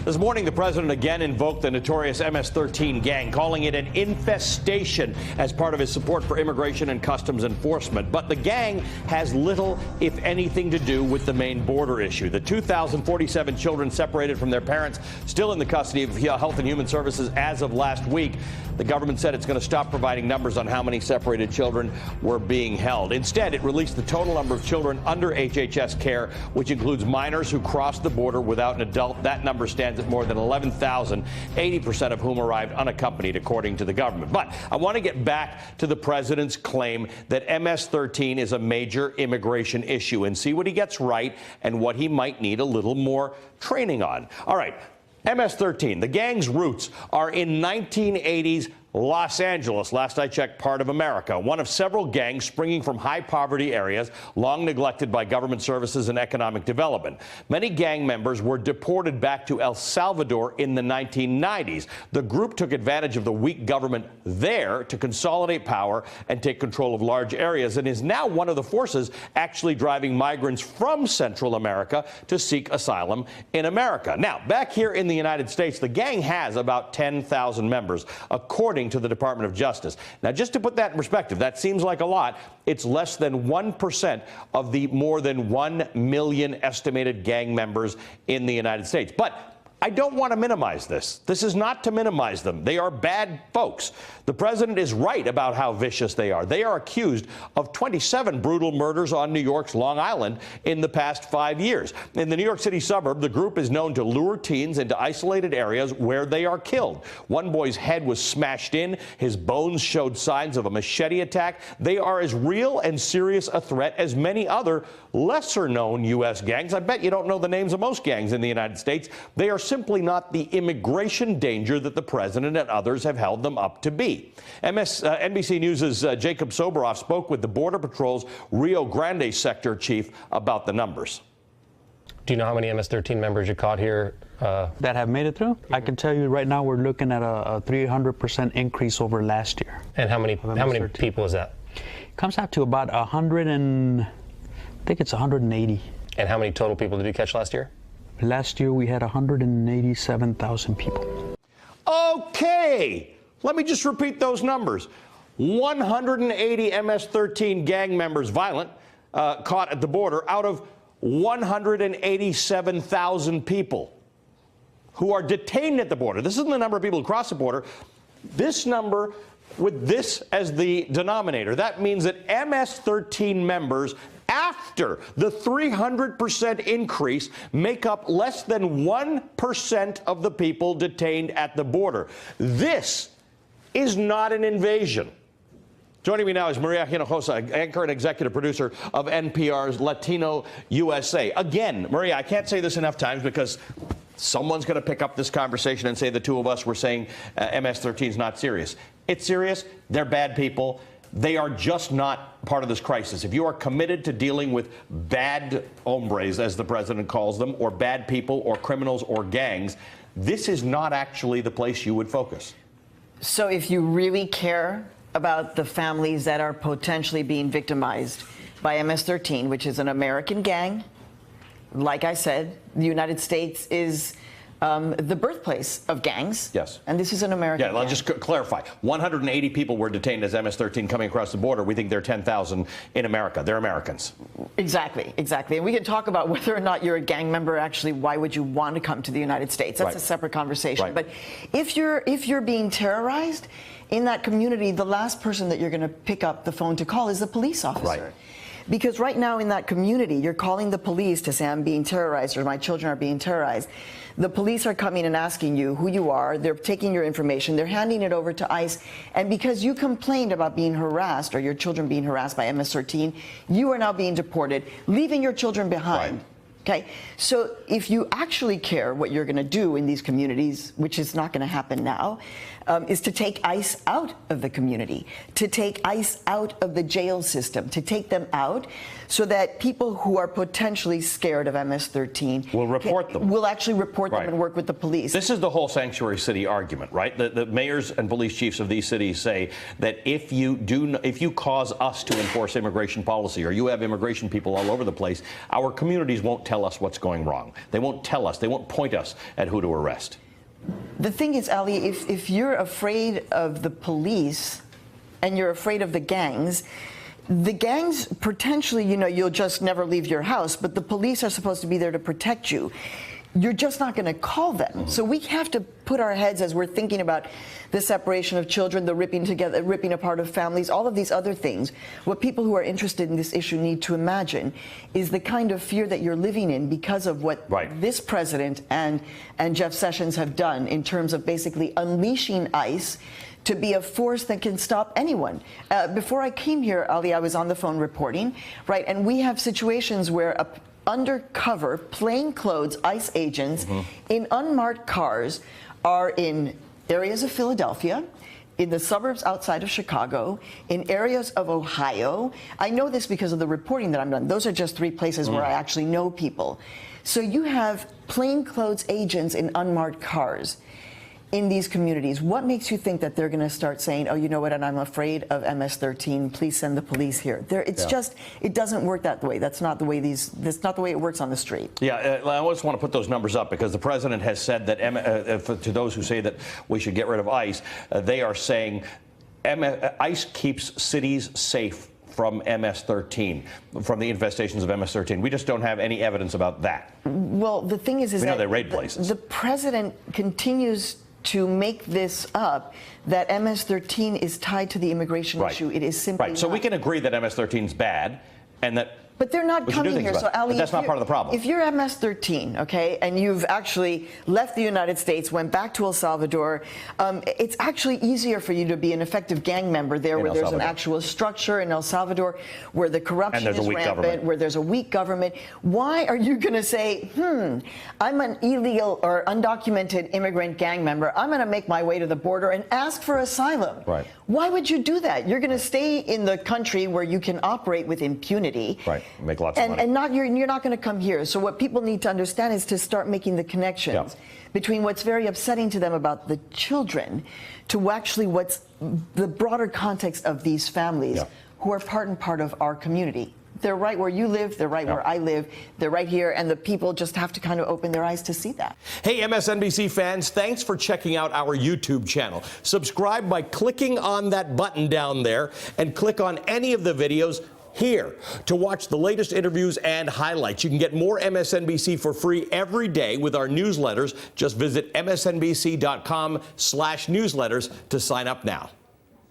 This morning, the president again invoked the notorious MS-13 gang, calling it an infestation as part of his support for immigration and customs enforcement. But the gang has little, if anything, to do with the main border issue. The 2,047 children separated from their parents still in the custody of Health and Human Services as of last week. The government said it's going to stop providing numbers on how many separated children were being held. Instead, it released the total number of children under HHS care, which includes minors who crossed the border without an adult. That number stands at more than 11,000, 80% of whom arrived unaccompanied, according to the government. But I want to get back to the president's claim that MS-13 is a major immigration issue and see what he gets right and what he might need a little more training on. All right. MS-13, the gang's roots are in 1980s Los Angeles, last I checked, part of America, one of several gangs springing from high poverty areas long neglected by government services and economic development. Many gang members were deported back to El Salvador in the 1990s. The group took advantage of the weak government there to consolidate power and take control of large areas, and is now one of the forces actually driving migrants from Central America to seek asylum in America. Now, back here in the United States, the gang has about 10,000 members, according to the Department of Justice. Now, just to put that in perspective, that seems like a lot. It's less than 1% of the more than 1 million estimated gang members in the United States. But I don't want to minimize this. This is not to minimize them. They are bad folks. The president is right about how vicious they are. They are accused of 27 brutal murders on New York's Long Island in the past 5 years. In the New York City suburb, the group is known to lure teens into isolated areas where they are killed. One boy's head was smashed in. His bones showed signs of a machete attack. They are as real and serious a threat as many other lesser-known U.S. gangs. I bet you don't know the names of most gangs in the United States. They are simply not the immigration danger that the president and others have held them up to be. NBC News' Jacob Soboroff spoke with the Border Patrol's Rio Grande sector chief about the numbers. Do you know how many MS-13 members you caught here? That have made it through? I can tell you right now we're looking at a 300% increase over last year. And how many people is that? It comes out to about 100 and I think it's 180. And how many total people did you catch last year? Last year we had 187,000 people. Okay, let me just repeat those numbers. 180 MS-13 gang members, violent, caught at the border out of 187,000 people who are detained at the border. This isn't the number of people who cross the border. This number, with this as the denominator, that means that MS-13 members, after the 300% increase, make up less than 1% of the people detained at the border. This is not an invasion. Joining me now is Maria Hinojosa, anchor and executive producer of NPR's Latino USA. Again, Maria, I can't say this enough times because someone's going to pick up this conversation and say the two of us were saying MS-13 is not serious. It's serious. They're bad people. They are just not part of this crisis. If you are committed to dealing with bad hombres, as the president calls them, or bad people or criminals or gangs, this is not actually the place you would focus. So if you really care about the families that are potentially being victimized by MS-13, which is an American gang, like I said, the United States is the birthplace of gangs. Yes. And this is an American gang. I'll just clarify. 180 people were detained as MS-13 coming across the border. We think there are 10,000 in America. They're Americans. Exactly, exactly. And we can talk about whether or not you're a gang member. Actually, why would you want to come to the United States? That's a separate conversation. Right. But if you're being terrorized in that community, the last person that you're going to pick up the phone to call is the police officer. Right. Because right now in that community, you're calling the police to say, I'm being terrorized or my children are being terrorized. The police are coming and asking you who you are. They're taking your information. They're handing it over to ICE. And because you complained about being harassed or your children being harassed by MS-13, you are now being deported, leaving your children behind. Right. Okay, so if you actually care what you're going to do in these communities, which is not going to happen now, is to take ICE out of the community, to take ICE out of the jail system, to take them out so that people who are potentially scared of MS-13 will report them. Will actually report them and work with the police. This is the whole sanctuary city argument, right? The mayors and police chiefs of these cities say that if you cause us to enforce immigration policy, or you have immigration people all over the place, our communities won't tell us what's going wrong. They won't tell us. They won't point us at who to arrest. The thing is, Ali, if you're afraid of the police and you're afraid of the gangs potentially, you'll just never leave your house, but the police are supposed to be there to protect you. You're just not going to call them. Mm-hmm. So we have to put our heads, as we're thinking about the separation of children, the ripping apart of families, all of these other things. What people who are interested in this issue need to imagine is the kind of fear that you're living in because of what this president and Jeff Sessions have done in terms of basically unleashing ICE to be a force that can stop anyone. Before I came here, Ali, I was on the phone reporting, right? And we have situations where undercover, plainclothes ICE agents in unmarked cars are in areas of Philadelphia, in the suburbs outside of Chicago, in areas of Ohio. I know this because of the reporting that I've done. Those are just 3 places where I actually know people. So you have plainclothes agents in unmarked cars in these communities. What makes you think that they're going to start saying, oh, you know what, and I'm afraid of MS-13, please send the police here? It's just, it doesn't work that way. That's not the way that's not the way it works on the street. Yeah, I just want to put those numbers up because the president has said that to those who say that we should get rid of ICE, they are saying ICE keeps cities safe from MS-13, from the infestations of MS-13. We just don't have any evidence about that. Well, the thing is we know they raid places. The president continues to make this up, that MS-13 is tied to the immigration issue. It is simply right. So we can agree that MS-13 is bad and that but they're not coming here. So, Ali, that's not part of the problem. If you're MS-13, okay, and you've actually left the United States, went back to El Salvador, it's actually easier for you to be an effective gang member there where there's an actual structure in El Salvador, where the corruption is rampant, where there's a weak government. Why are you going to say, I'm an illegal or undocumented immigrant gang member. I'm going to make my way to the border and ask for asylum. Right. Why would you do that? You're going to stay in the country where you can operate with impunity. Right. Make lots of money. And you're not going to come here. So what people need to understand is to start making the connections between what's very upsetting to them about the children to actually what's the broader context of these families who are part and part of our community. They're right where you live, they're right where I live, they're right here, and the people just have to kind of open their eyes to see that. Hey, MSNBC fans, thanks for checking out our YouTube channel. Subscribe by clicking on that button down there and click on any of the videos here to watch the latest interviews and highlights. You can get more MSNBC for free every day with our newsletters. Just visit msnbc.com/newsletters to sign up now.